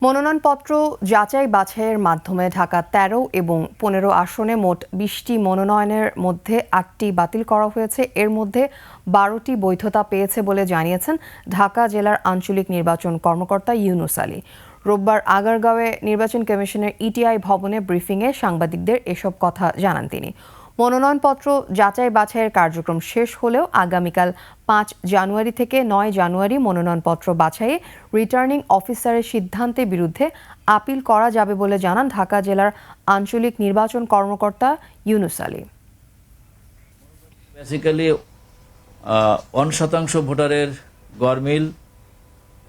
মনোনয়নপত্র যাচাই বাছাইয়ের মাধ্যমে ঢাকা ১৩ এবং ১৫ আসনে মোট ২০টি মনোনয়নের মধ্যে ৮টি বাতিল করা হয়েছে। এর মধ্যে ১২টি বৈধতা পেয়েছে বলে জানিয়েছেন ঢাকা জেলার আঞ্চলিক নির্বাচন কর্মকর্তা ইউনুস আলী। রোববার আগারগাঁওয়ে নির্বাচন কমিশনের ইটিআই ভবনে ব্রিফিংয়ে সাংবাদিকদের এসব কথা জানান তিনি। মনোনয়নপত্র যাচাই বাছাইয়ের কার্যক্রম শেষ হলেও আগামীকাল ৫ জানুয়ারি থেকে ৯ জানুয়ারি মনোনয়নপত্র বাছাইয়ে রিটার্নিং অফিসারের সিদ্ধান্তের বিরুদ্ধে আপিল করা যাবে বলে জানান ঢাকা জেলার আঞ্চলিক নির্বাচন কর্মকর্তা ইউনুস আলী। বেসিক্যালি 1% ভোটারের গড়মিল,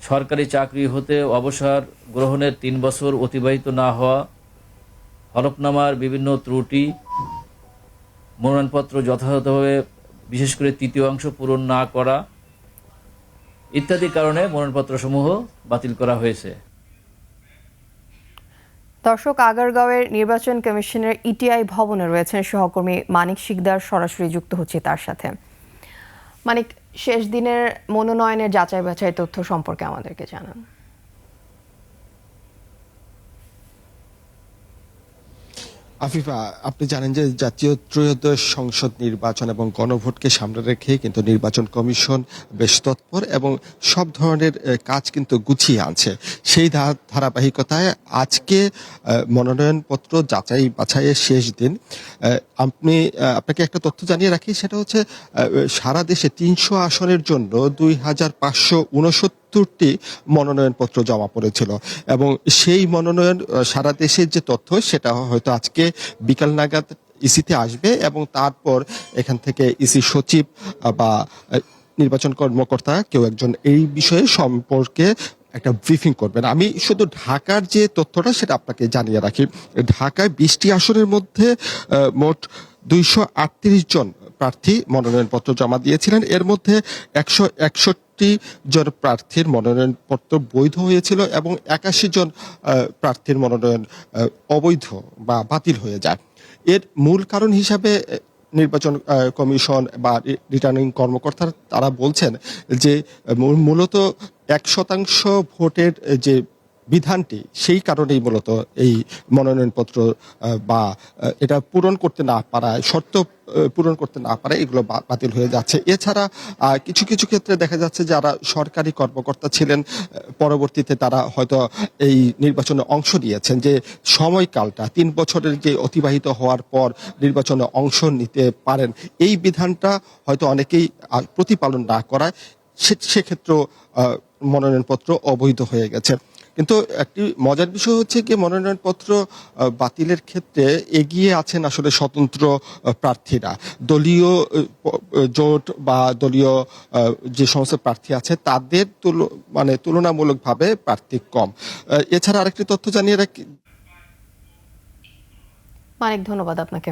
সরকারি চাকরি হতে অবসর গ্রহণের ৩ বছর অতিবাহিত না হওয়া, হলফনামার বিভিন্ন ত্রুটি, মনোনয়নপত্র যথাযথভাবে বিশেষ করে তৃতীয় অংশ পূরণ না করা ইত্যাদি কারণে মনোনয়নপত্রসমূহ বাতিল করা হয়েছে। দর্শক, আগারগাঁওয়ের নির্বাচন কমিশনের ইটিআই ভবনে রয়েছেন সহকর্মী মানিক শিকদার, সরাসরি যুক্ত হচ্ছে তার সাথে। মানিক, শেষ দিনের মনোনয়নের যাচাই বাছাই তথ্য সম্পর্কে আমাদেরকে জানান। আফিফা, আপনি জানেন যে জাতীয় ত্রয়োদশ সংসদ নির্বাচন এবং গণভোটকে সামনে রেখে কিন্তু নির্বাচন কমিশন বেশ তৎপর এবং সব ধরনের কাজ কিন্তু গুছিয়ে আনছে। সেই ধারাবাহিকতায় আজকে মনোনয়নপত্র যাচাই বাছাইয়ের শেষ দিন। আপনাকে একটা তথ্য জানিয়ে রাখি, সেটা হচ্ছে সারা দেশে ৩০০ আসনের জন্য ২,৫৬৯টি মনোনয়নপত্র জমা পড়েছিল এবং সেই মনোনয়ন সারা দেশের যে তথ্য সেটা হয়তো আজকে বিকাল নাগাদ ইসিতে আসবে এবং তারপর এখান থেকে ইসি সচিব বা নির্বাচন কর্মকর্তা কেউ একজন এই বিষয়ে সম্পর্কে একটা ব্রিফিং করবেন। আমি শুধু ঢাকার যে তথ্যটা সেটা আপনাকে জানিয়ে রাখি। ঢাকায় 20টি আসনের মধ্যে মোট 238 জন প্রার্থী মনোনয়নপত্র জমা দিয়েছিলেন। এর মধ্যে 161 জন প্রার্থীর মনোনয়নপত্র বৈধ হয়েছিল এবং 81 জন প্রার্থীর মনোনয়ন অবৈধ বা বাতিল হয়ে যায়। এর মূল কারণ হিসাবে নির্বাচন কমিশন বা রিটার্নিং কর্মকর্তা তারা বলছেন যে মূলত 1% ভোটের যে বিধানটি সেই কারণেই মূলত এই মনোনয়নপত্র বা এটা পূরণ করতে না পারায়, শর্ত পূরণ করতে না পারে এগুলো বাতিল হয়ে যাচ্ছে। এছাড়া কিছু কিছু ক্ষেত্রে দেখা যাচ্ছে যারা সরকারি কর্মকর্তা ছিলেন পরবর্তীতে তারা হয়তো এই নির্বাচনে অংশ নিয়েছেন, যে সময়কালটা 3 বছরের যে অতিবাহিত হওয়ার পর নির্বাচনে অংশ নিতে পারেন, এই বিধানটা হয়তো অনেকেই প্রতিপালন না করায় সেক্ষেত্রেও মনোনয়নপত্র অবৈধ হয়ে গেছে। কিন্তু একটি মজার বিষয় হচ্ছে কি, মনোনয়নপত্র বাতিলের ক্ষেত্রে এগিয়ে আছেন আসলে স্বতন্ত্র প্রার্থীরা। দলীয় জোট বা দলীয় যে সমস্ত প্রার্থী আছে তাদের তুলনামূলকভাবে প্রার্থী কম। এছাড়া আরেকটি তথ্য জানিয়ে রাখি। মানিক, ধন্যবাদ আপনাকে।